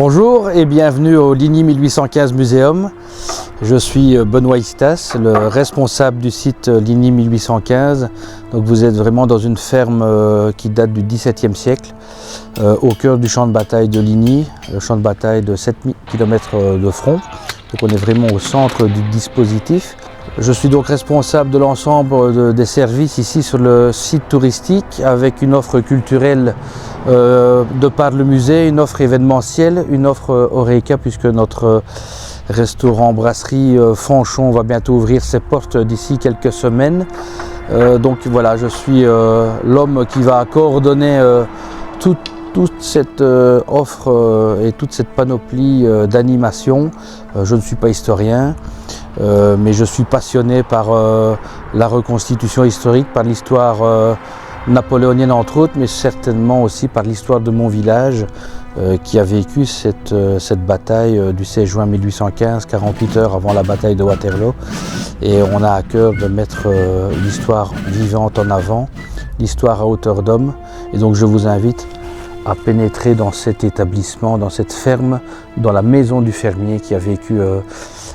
Bonjour et bienvenue au Ligny 1815 Muséum. Je suis Benoît Istas, le responsable du site Ligny 1815. Donc vous êtes vraiment dans une ferme qui date du XVIIe siècle, au cœur du champ de bataille de Ligny, le champ de bataille de 7000 km de front. Donc on est vraiment au centre du dispositif. Je suis donc responsable de l'ensemble des services ici sur le site touristique avec une offre culturelle de par le musée, une offre événementielle, une offre Horeca puisque notre restaurant brasserie Fanchon va bientôt ouvrir ses portes d'ici quelques semaines. Donc voilà, je suis l'homme qui va coordonner toute cette offre et toute cette panoplie d'animation. Je ne suis pas historien, mais je suis passionné par la reconstitution historique, par l'histoire napoléonienne entre autres, mais certainement aussi par l'histoire de mon village qui a vécu cette bataille du 16 juin 1815, 48 heures avant la bataille de Waterloo. Et on a à cœur de mettre l'histoire vivante en avant, l'histoire à hauteur d'homme. Et donc je vous invite à pénétrer dans cet établissement, dans cette ferme, dans la maison du fermier qui a vécu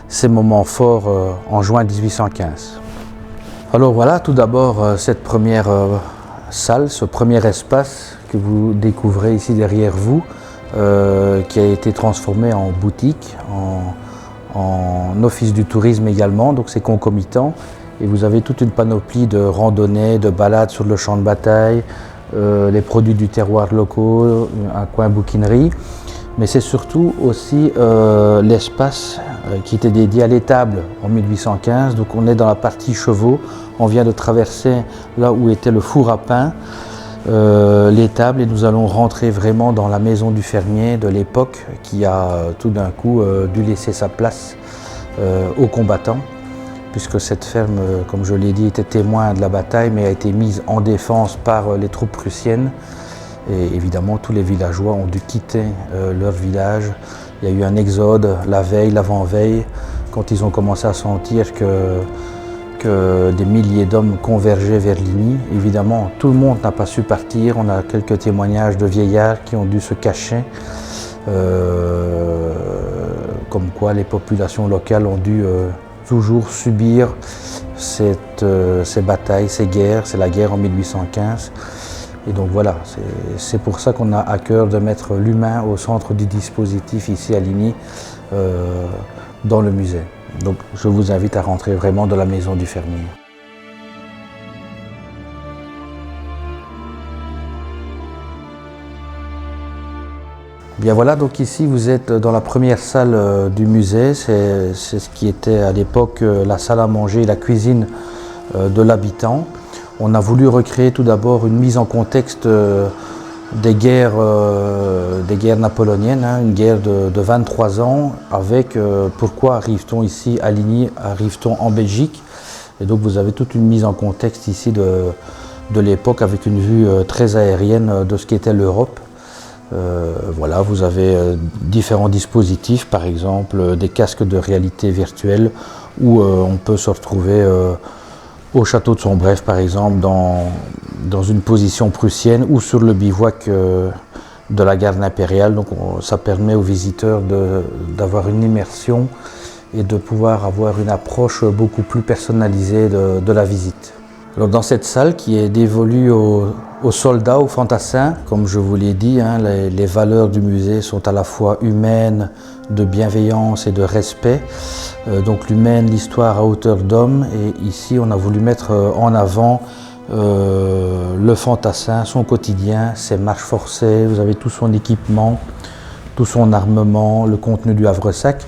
ces moments forts en juin 1815. Alors voilà, tout d'abord cette première salle, ce premier espace que vous découvrez ici derrière vous, qui a été transformé en boutique, en office du tourisme également, donc c'est concomitant. Et vous avez toute une panoplie de randonnées, de balades sur le champ de bataille, les produits du terroir locaux, un coin bouquinerie. Mais c'est surtout aussi l'espace qui était dédié à l'étable en 1815. Donc on est dans la partie chevaux, on vient de traverser là où était le four à pain, l'étable, et nous allons rentrer vraiment dans la maison du fermier de l'époque qui a tout d'un coup dû laisser sa place aux combattants, puisque cette ferme, comme je l'ai dit, était témoin de la bataille, mais a été mise en défense par les troupes prussiennes. Et évidemment, tous les villageois ont dû quitter leur village. Il y a eu un exode la veille, l'avant-veille, quand ils ont commencé à sentir que des milliers d'hommes convergeaient vers Ligny. Évidemment, tout le monde n'a pas su partir. On a quelques témoignages de vieillards qui ont dû se cacher, comme quoi les populations locales ont dû toujours subir ces batailles, ces guerres. C'est la guerre en 1815. Et donc voilà, c'est pour ça qu'on a à cœur de mettre l'humain au centre du dispositif ici à Ligny, dans le musée. Donc je vous invite à rentrer vraiment dans la maison du fermier. Bien voilà, donc ici vous êtes dans la première salle du musée, c'est ce qui était à l'époque la salle à manger et la cuisine de l'habitant. On a voulu recréer tout d'abord une mise en contexte des guerres napoléoniennes, une guerre de 23 ans, avec pourquoi arrive-t-on ici à Ligny, arrive-t-on en Belgique. Et donc vous avez toute une mise en contexte ici de l'époque avec une vue très aérienne de ce qu'était l'Europe. Voilà, vous avez différents dispositifs, par exemple des casques de réalité virtuelle où on peut se retrouver au château de Sombref, par exemple, dans une position prussienne ou sur le bivouac de la garde impériale. Donc ça permet aux visiteurs d'avoir une immersion et de pouvoir avoir une approche beaucoup plus personnalisée de la visite. Alors dans cette salle qui est dévolue aux soldats, aux fantassins, comme je vous l'ai dit, les valeurs du musée sont à la fois humaines, de bienveillance et de respect. Donc l'humaine, l'histoire à hauteur d'homme, et ici on a voulu mettre en avant le fantassin, son quotidien, ses marches forcées. Vous avez tout son équipement, tout son armement, le contenu du havresac,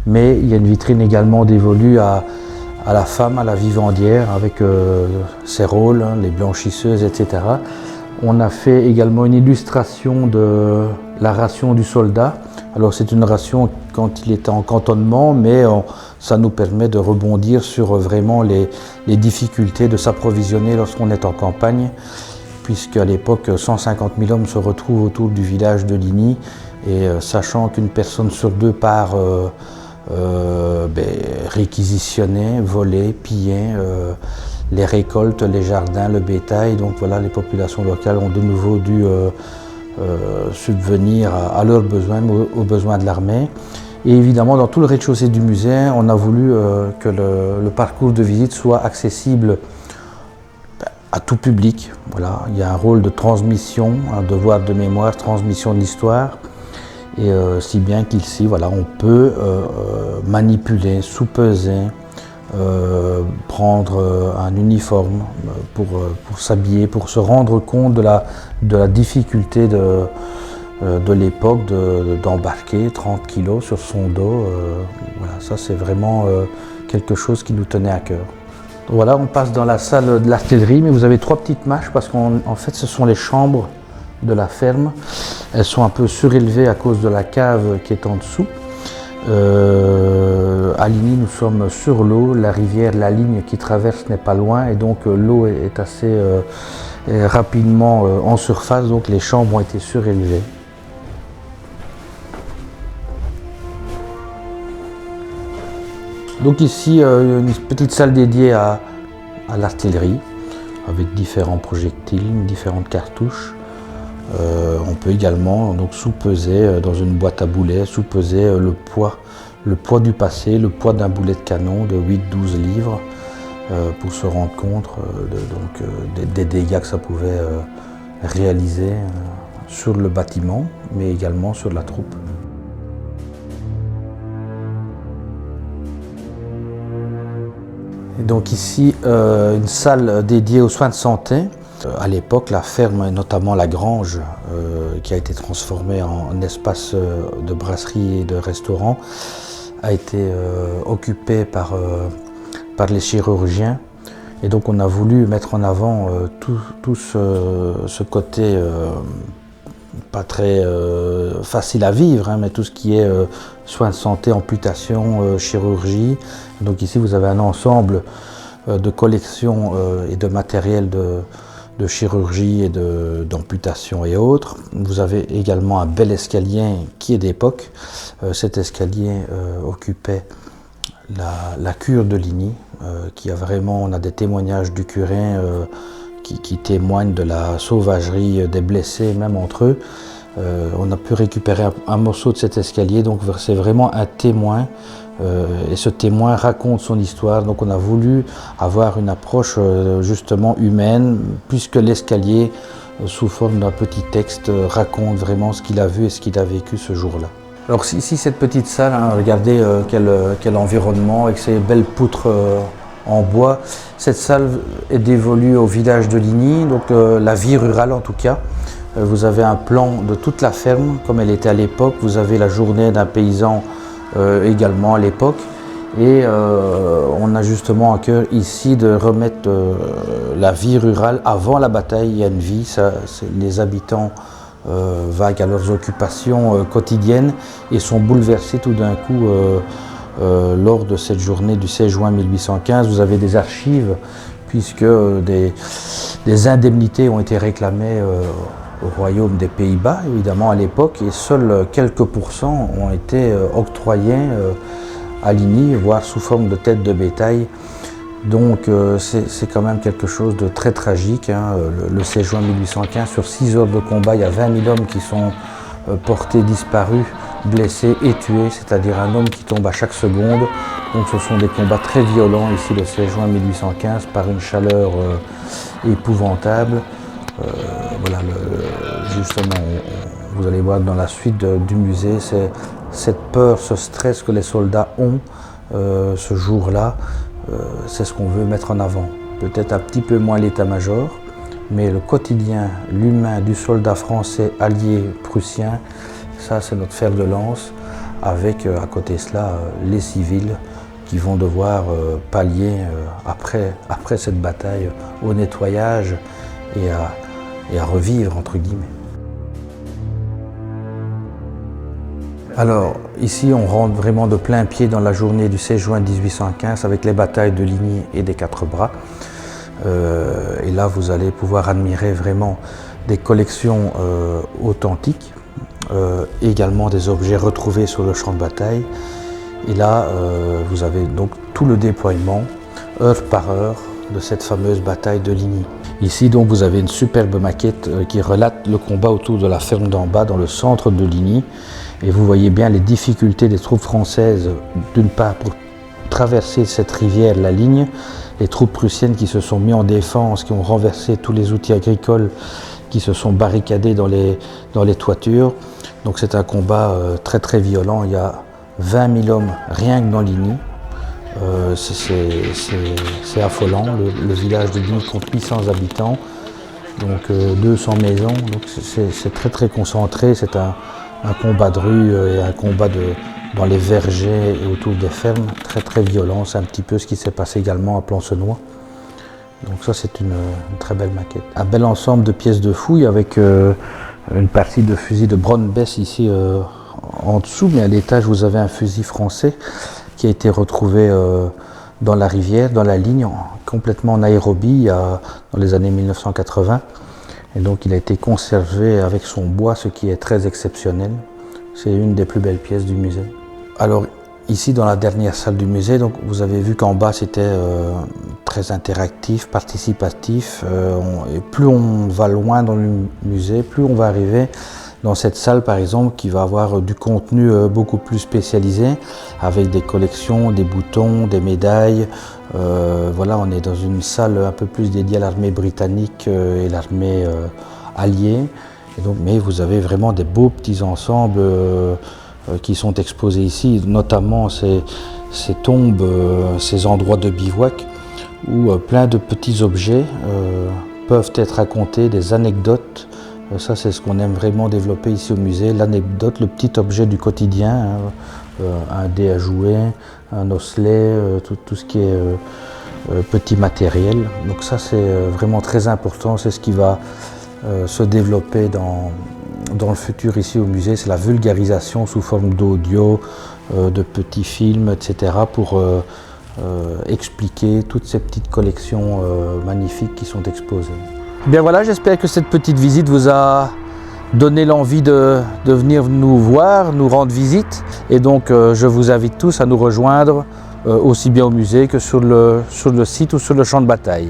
mais il y a une vitrine également dévolue à la femme, à la vivandière, avec ses rôles, les blanchisseuses, etc. On a fait également une illustration de la ration du soldat. Alors c'est une ration quand il était en cantonnement, mais ça nous permet de rebondir sur vraiment les difficultés de s'approvisionner lorsqu'on est en campagne, puisqu'à l'époque 150 000 hommes se retrouvent autour du village de Ligny, et sachant qu'une personne sur deux part réquisitionner, voler, piller les récoltes, les jardins, le bétail. Donc voilà, les populations locales ont de nouveau dû subvenir à leurs besoins, aux besoins de l'armée. Et évidemment, dans tout le rez-de-chaussée du musée, on a voulu que le parcours de visite soit accessible à tout public. Voilà. Il y a un rôle de transmission, un devoir de mémoire, transmission de l'histoire. Et si bien qu'ici, voilà, on peut manipuler, sous-peser, prendre un uniforme pour s'habiller, pour se rendre compte de la difficulté de l'époque d'embarquer 30 kilos sur son dos. Voilà, ça c'est vraiment quelque chose qui nous tenait à cœur. Voilà, on passe dans la salle de l'artillerie, mais vous avez 3 petites marches parce qu'en fait ce sont les chambres de la ferme. Elles sont un peu surélevées à cause de la cave qui est en dessous. À Ligny, nous sommes sur l'eau, la rivière, la ligne qui traverse n'est pas loin et donc l'eau est assez rapidement en surface, donc les chambres ont été surélevées. Donc ici, une petite salle dédiée à l'artillerie, avec différents projectiles, différentes cartouches. On peut également donc sous-peser dans une boîte à boulets, sous-peser le poids du passé, le poids d'un boulet de canon de 8-12 livres, pour se rendre compte des dégâts que ça pouvait réaliser sur le bâtiment, mais également sur la troupe. Et donc ici, une salle dédiée aux soins de santé. À l'époque, la ferme, et notamment la grange, qui a été transformée en espace de brasserie et de restaurant, a été occupée par les chirurgiens. Et donc on a voulu mettre en avant tout ce côté pas très facile à vivre, hein, mais tout ce qui est soins de santé, amputation, chirurgie. Donc ici vous avez un ensemble de collections et de matériel de chirurgie et d'amputation et autres. Vous avez également un bel escalier qui est d'époque. Cet escalier occupait la cure de Ligny, qui a vraiment, on a des témoignages du curé qui témoignent de la sauvagerie des blessés, même entre eux. On a pu récupérer un morceau de cet escalier, donc c'est vraiment un témoin. Et ce témoin raconte son histoire, donc on a voulu avoir une approche justement humaine, puisque l'escalier, sous forme d'un petit texte, raconte vraiment ce qu'il a vu et ce qu'il a vécu ce jour-là. Alors ici, cette petite salle, hein, regardez quel environnement avec ces belles poutres en bois. Cette salle est dévolue au village de Ligny, donc la vie rurale en tout cas. Vous avez un plan de toute la ferme, comme elle était à l'époque. Vous avez la journée d'un paysan également à l'époque, et on a justement à cœur ici de remettre la vie rurale avant la bataille. Il y a une vie, les habitants vaguent à leurs occupations quotidiennes et sont bouleversés tout d'un coup lors de cette journée du 16 juin 1815. Vous avez des archives puisque des indemnités ont été réclamées au royaume des Pays-Bas, évidemment à l'époque, et seuls quelques pourcents ont été octroyés à Ligny, voire sous forme de tête de bétail. Donc c'est quand même quelque chose de très tragique, hein. Le 16 juin 1815, sur 6 heures de combat, il y a 20 000 hommes qui sont portés disparus, blessés et tués, c'est-à-dire un homme qui tombe à chaque seconde. Donc ce sont des combats très violents ici le 16 juin 1815, par une chaleur épouvantable. Voilà, justement, vous allez voir dans la suite du musée, c'est cette peur, ce stress que les soldats ont ce jour-là, c'est ce qu'on veut mettre en avant. Peut-être un petit peu moins l'état-major, mais le quotidien, l'humain du soldat français allié prussien, ça c'est notre fer de lance, avec à côté de cela les civils qui vont devoir pallier après cette bataille au nettoyage et à revivre, entre guillemets. Alors, ici, on rentre vraiment de plein pied dans la journée du 16 juin 1815 avec les batailles de Ligny et des Quatre Bras. Et là, vous allez pouvoir admirer vraiment des collections authentiques, également des objets retrouvés sur le champ de bataille. Et là, vous avez donc tout le déploiement, heure par heure, de cette fameuse bataille de Ligny. Ici donc vous avez une superbe maquette qui relate le combat autour de la ferme d'en bas dans le centre de Ligny. Et vous voyez bien les difficultés des troupes françaises, d'une part pour traverser cette rivière, la Ligne, les troupes prussiennes qui se sont mis en défense, qui ont renversé tous les outils agricoles, qui se sont barricadés dans les toitures. Donc c'est un combat très très violent. Il y a 20 000 hommes rien que dans Ligny. C'est affolant. Le village de Ligny compte 800 habitants, donc 200 maisons. Donc c'est très très concentré. C'est un combat de rue et un combat dans les vergers et autour des fermes, très très violent. C'est un petit peu ce qui s'est passé également à Plancenoit. Donc ça c'est une très belle maquette. Un bel ensemble de pièces de fouille avec une partie de fusil de Brown-Bess ici en dessous, mais à l'étage vous avez un fusil français qui a été retrouvé dans la rivière, dans la Ligne, complètement en aérobie dans les années 1980. Et donc il a été conservé avec son bois, ce qui est très exceptionnel. C'est une des plus belles pièces du musée. Alors ici dans la dernière salle du musée, donc, vous avez vu qu'en bas c'était très interactif, participatif. Et plus on va loin dans le musée, plus on va arriver dans cette salle par exemple qui va avoir du contenu beaucoup plus spécialisé avec des collections, des boutons, des médailles. Voilà, on est dans une salle un peu plus dédiée à l'armée britannique et l'armée alliée. Et donc, mais vous avez vraiment des beaux petits ensembles qui sont exposés ici, notamment ces tombes, ces endroits de bivouac où plein de petits objets peuvent être racontés, des anecdotes. Ça, c'est ce qu'on aime vraiment développer ici au musée, l'anecdote, le petit objet du quotidien, un dé à jouer, un osselet, tout ce qui est petit matériel. Donc ça, c'est vraiment très important, c'est ce qui va se développer dans le futur ici au musée, c'est la vulgarisation sous forme d'audio, de petits films, etc. pour expliquer toutes ces petites collections magnifiques qui sont exposées. Bien voilà, j'espère que cette petite visite vous a donné l'envie de venir nous voir, nous rendre visite. Et donc je vous invite tous à nous rejoindre aussi bien au musée que sur le site ou sur le champ de bataille.